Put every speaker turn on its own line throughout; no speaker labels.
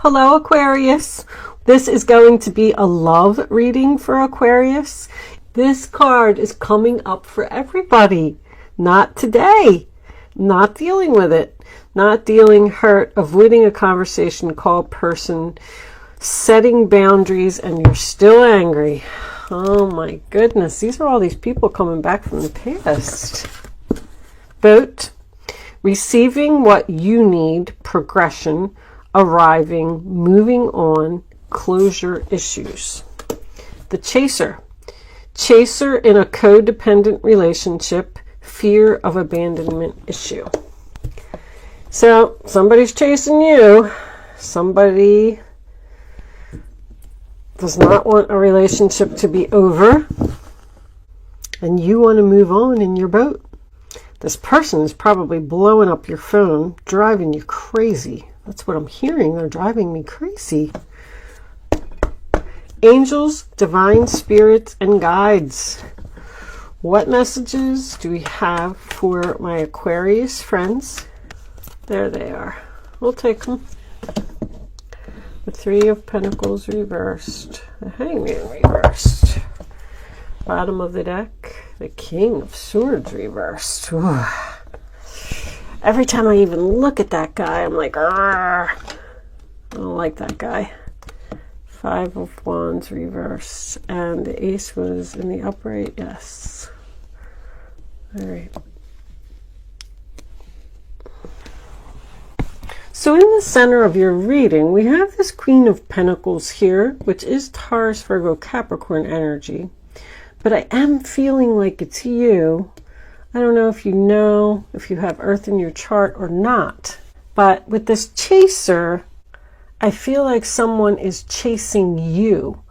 Hello, Aquarius. This is going to be a love reading for Aquarius. This card is coming up for everybody. Not today. Not dealing with it. Not dealing hurt, avoiding a conversation, call person, setting boundaries, and you're still angry. Oh my goodness. These are all these people coming back from the past. Boat. Receiving what you need, progression, arriving, moving on, closure issues. The chaser. Chaser in a codependent relationship, fear of abandonment issue. So somebody's chasing you. Somebody does not want a relationship to be over, and you want to move on in your boat. This person is probably blowing up your phone, driving you crazy. That's what I'm hearing. They're driving me crazy. Angels, divine spirits, and guides. What messages do we have for my Aquarius friends? There they are. We'll take them. The Three of Pentacles reversed. The Hangman reversed. Bottom of the deck. The King of Swords reversed. Ooh. Every time I even look at that guy, I'm like, argh. I don't like that guy. Five of Wands reversed. And the Ace was in the upright. Yes. All right. So in the center of your reading, we have this Queen of Pentacles here, which is Taurus, Virgo, Capricorn energy. But I am feeling like it's you. I don't know if you have Earth in your chart or not. But with this chaser, I feel like someone is chasing you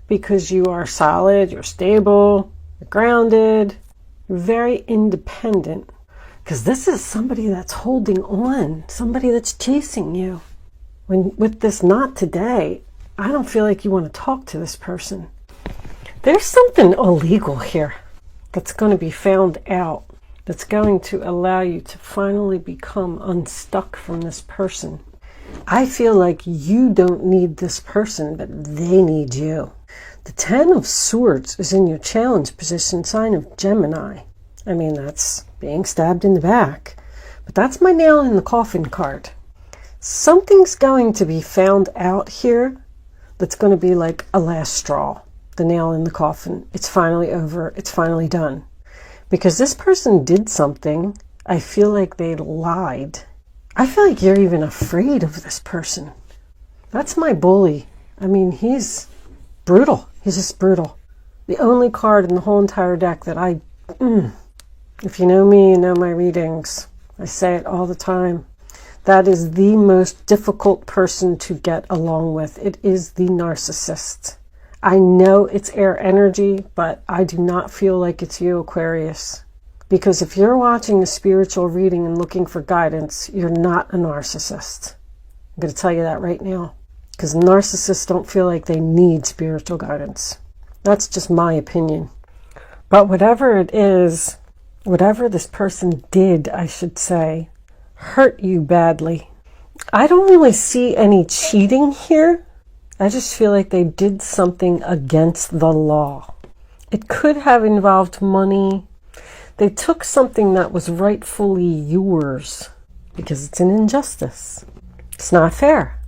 because you are solid, you're stable, you're grounded, you're very independent. Because this is somebody that's holding on, somebody that's chasing you. With this not today, I don't feel like you want to talk to this person. There's something illegal here that's going to be found out, that's going to allow you to finally become unstuck from this person. I feel like you don't need this person, but they need you. The Ten of Swords is in your challenge position, sign of Gemini. I mean, that's being stabbed in the back. But that's my nail in the coffin card. Something's going to be found out here that's going to be like a last straw. The nail in the coffin. It's finally over. It's finally done. Because this person did something. I feel like they lied. I feel like you're even afraid of this person. That's my bully. I mean, he's brutal. He's just brutal. The only card in the whole entire deck that if you know me, you know my readings. I say it all the time. That is the most difficult person to get along with. It is the narcissist. I know it's air energy, but I do not feel like it's you, Aquarius. Because if you're watching a spiritual reading and looking for guidance, you're not a narcissist. I'm going to tell you that right now. Because narcissists don't feel like they need spiritual guidance. That's just my opinion. But whatever it is, whatever this person did, I should say, hurt you badly. I don't really see any cheating here. I just feel like they did something against the law. It could have involved money. They took something that was rightfully yours because it's an injustice. It's not fair.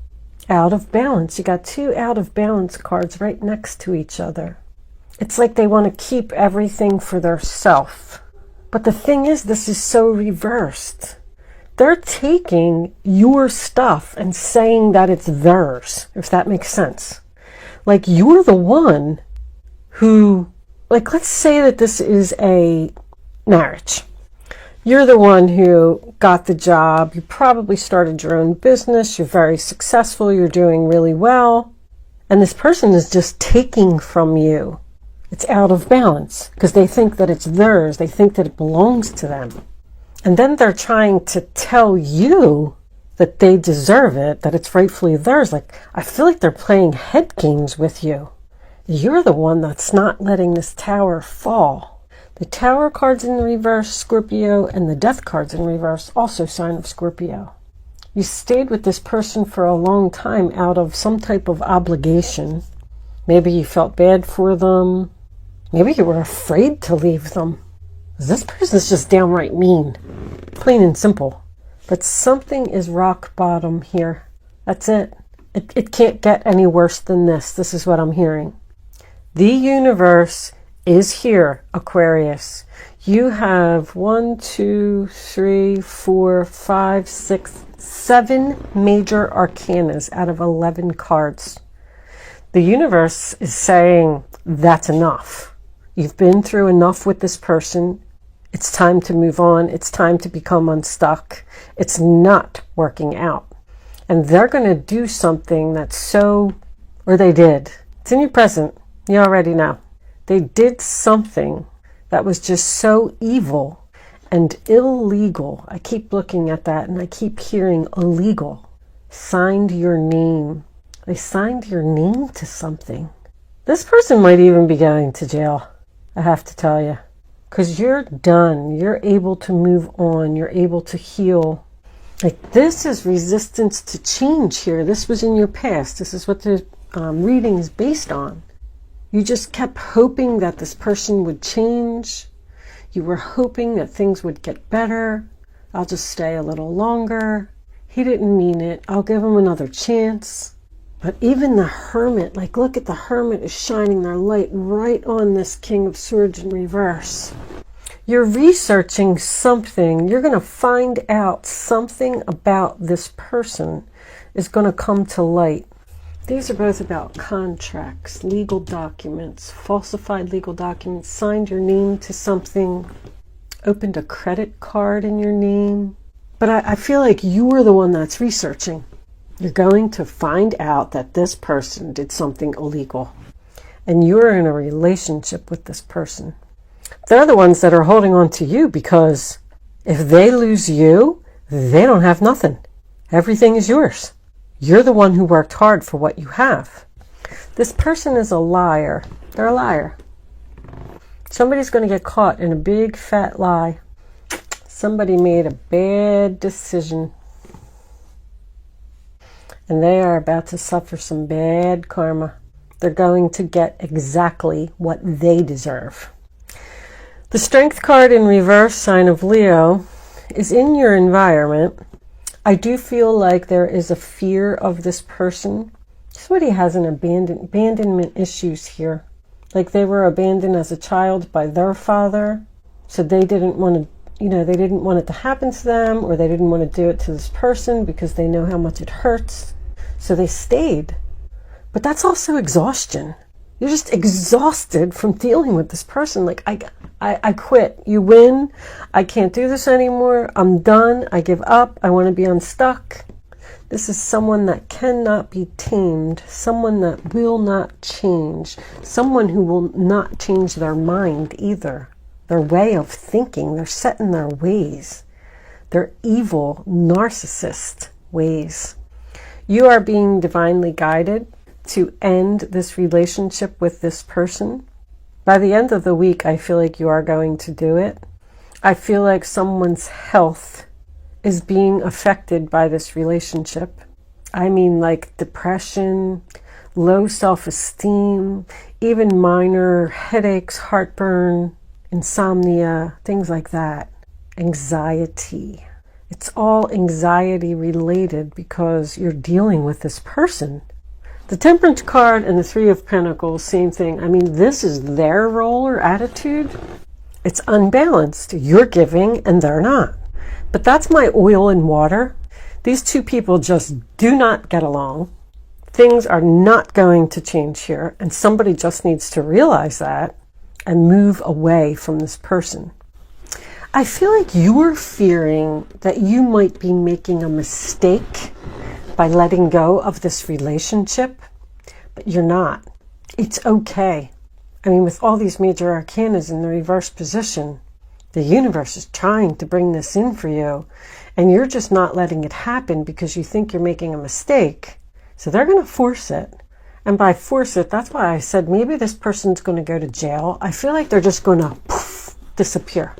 Out of balance. You got two out of balance cards right next to each other. It's like they want to keep everything for their self. But the thing is, this is so reversed. They're taking your stuff and saying that it's theirs, if that makes sense. Like, you're the one who, like, let's say that this is a marriage. You're the one who got the job. You probably started your own business. You're very successful. You're doing really well. And this person is just taking from you. It's out of balance because they think that it's theirs. They think that it belongs to them. And then they're trying to tell you that they deserve it, that it's rightfully theirs. Like, I feel like they're playing head games with you. You're the one that's not letting this tower fall. The Tower card's in the reverse, Scorpio, and the Death card's in reverse, also sign of Scorpio. You stayed with this person for a long time out of some type of obligation. Maybe you felt bad for them. Maybe you were afraid to leave them. This person's just downright mean. Plain and simple. But something is rock bottom here. That's it. It can't get any worse than this. This is what I'm hearing. The universe is here, Aquarius. You have 1, 2, 3, 4, 5, 6, 7 major arcanas out of 11 cards. The universe is saying that's enough. You've been through enough with this person. It's time to move on. It's time to become unstuck. It's not working out. And they're going to do something that's so, or they did. It's in your present. You already know. They did something that was just so evil and illegal. I keep looking at that and I keep hearing illegal. Signed your name. They signed your name to something. This person might even be going to jail, I have to tell you. Because you're done. You're able to move on. You're able to heal. Like, this is resistance to change here. This was in your past. This is what the reading is based on. You just kept hoping that this person would change. You were hoping that things would get better. I'll just stay a little longer. He didn't mean it. I'll give him another chance. But even the Hermit, like, look at the Hermit is shining their light right on this King of Swords in reverse. You're researching something. You're going to find out something about this person is going to come to light. These are both about contracts, legal documents, falsified legal documents, signed your name to something, opened a credit card in your name. But I feel like you were the one that's researching. You're going to find out that this person did something illegal. And you're in a relationship with this person. They're the ones that are holding on to you, because if they lose you, they don't have nothing. Everything is yours. You're the one who worked hard for what you have. This person is a liar. They're a liar. Somebody's going to get caught in a big fat lie. Somebody made a bad decision. And they are about to suffer some bad karma. They're going to get exactly what they deserve. The Strength card in reverse, sign of Leo, is in your environment. I do feel like there is a fear of this person. Somebody has an abandonment issues here. Like they were abandoned as a child by their father. So they didn't want to, they didn't want it to happen to them, or they didn't want to do it to this person because they know how much it hurts. So they stayed. But that's also exhaustion. You're just exhausted from dealing with this person. Like, I quit. You win. I can't do this anymore. I'm done. I give up. I want to be unstuck. This is someone that cannot be tamed. Someone that will not change. Someone who will not change their mind either. Their way of thinking. They're set in their ways. They're evil, narcissist ways. You are being divinely guided to end this relationship with this person. By the end of the week, I feel like you are going to do it. I feel like someone's health is being affected by this relationship. I mean, like depression, low self-esteem, even minor headaches, heartburn, insomnia, things like that. Anxiety. It's all anxiety related because you're dealing with this person. The Temperance card and the Three of Pentacles, same thing. I mean, this is their role or attitude. It's unbalanced. You're giving and they're not. But that's my oil and water. These two people just do not get along. Things are not going to change here. And somebody just needs to realize that and move away from this person. I feel like you're fearing that you might be making a mistake by letting go of this relationship, but you're not. It's okay. I mean, with all these major arcanas in the reverse position, the universe is trying to bring this in for you, and you're just not letting it happen because you think you're making a mistake. So they're going to force it. And by force it, that's why I said maybe this person's going to go to jail. I feel like they're just going to disappear.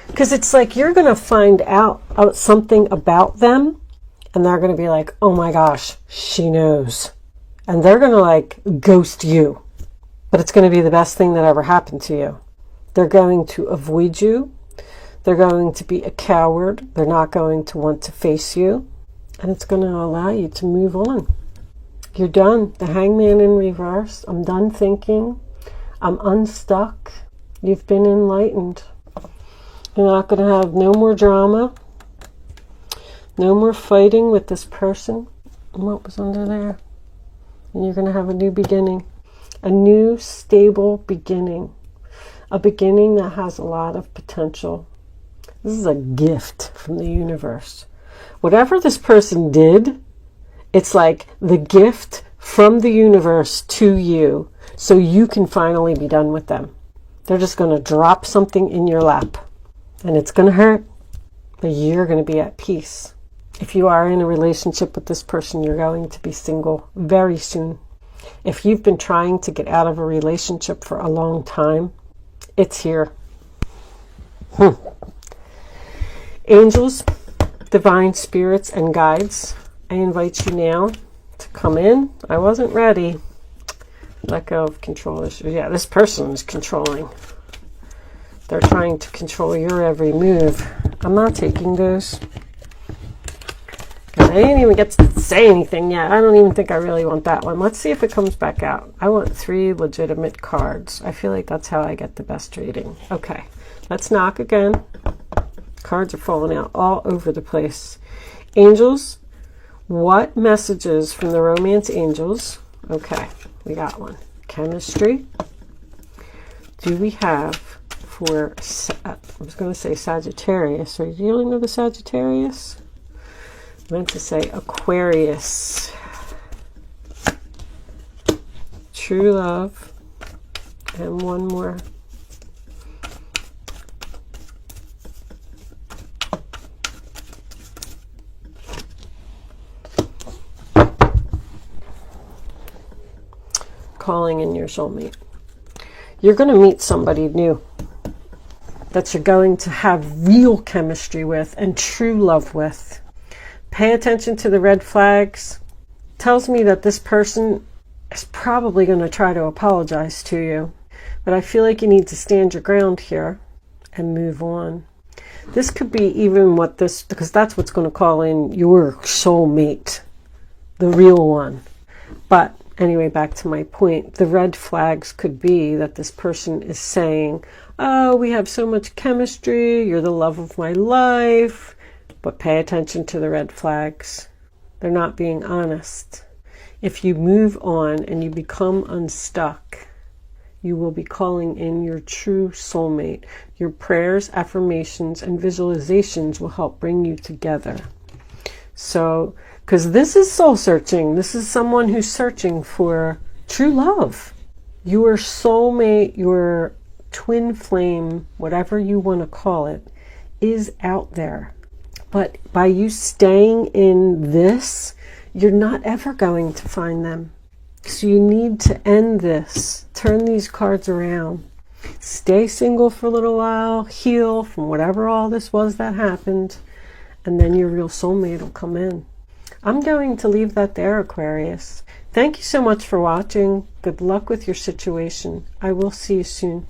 Because it's like you're going to find out something about them, and they're going to be like, oh my gosh, she knows. And they're going to like ghost you. But it's going to be the best thing that ever happened to you. They're going to avoid you. They're going to be a coward. They're not going to want to face you. And it's going to allow you to move on. You're done. The Hangman in reverse. I'm done thinking. I'm unstuck. You've been enlightened. You're not going to have no more drama. No more fighting with this person. What was under there? And you're going to have a new beginning. A new stable beginning. A beginning that has a lot of potential. This is a gift from the universe. Whatever this person did, it's like the gift from the universe to you, so you can finally be done with them. They're just going to drop something in your lap, and it's going to hurt, but you're going to be at peace. If you are in a relationship with this person, you're going to be single very soon. If you've been trying to get out of a relationship for a long time, it's here. Angels, divine spirits, and guides, I invite you now to come in. I wasn't ready. Let go of control issues. Yeah, this person is controlling. They're trying to control your every move. I'm not taking those. I didn't even get to say anything yet. I don't even think I really want that one. Let's see if it comes back out. I want 3 legitimate cards. I feel like that's how I get the best reading. Okay, let's knock again. Cards are falling out all over the place. Angels, what messages from the romance angels? Okay, we got one. Chemistry. Do we have for, I was going to say Sagittarius. Are you dealing with a Sagittarius? I meant to say Aquarius. True love. And one more. Calling in your soulmate. You're going to meet somebody new that you're going to have real chemistry with and true love with. Pay attention to the red flags. Tells me that this person is probably going to try to apologize to you, but I feel like you need to stand your ground here and move on. This could be even what this, because that's what's going to call in your soulmate, the real one. But anyway, back to my point, the red flags could be that this person is saying, oh, we have so much chemistry, you're the love of my life, but pay attention to the red flags. They're not being honest. If you move on and you become unstuck, you will be calling in your true soulmate. Your prayers, affirmations, and visualizations will help bring you together. So, because this is soul searching. This is someone who's searching for true love. Your soulmate, your twin flame, whatever you want to call it, is out there. But by you staying in this, you're not ever going to find them. So you need to end this. Turn these cards around. Stay single for a little while. Heal from whatever all this was that happened. And then your real soulmate will come in. I'm going to leave that there, Aquarius. Thank you so much for watching. Good luck with your situation. I will see you soon.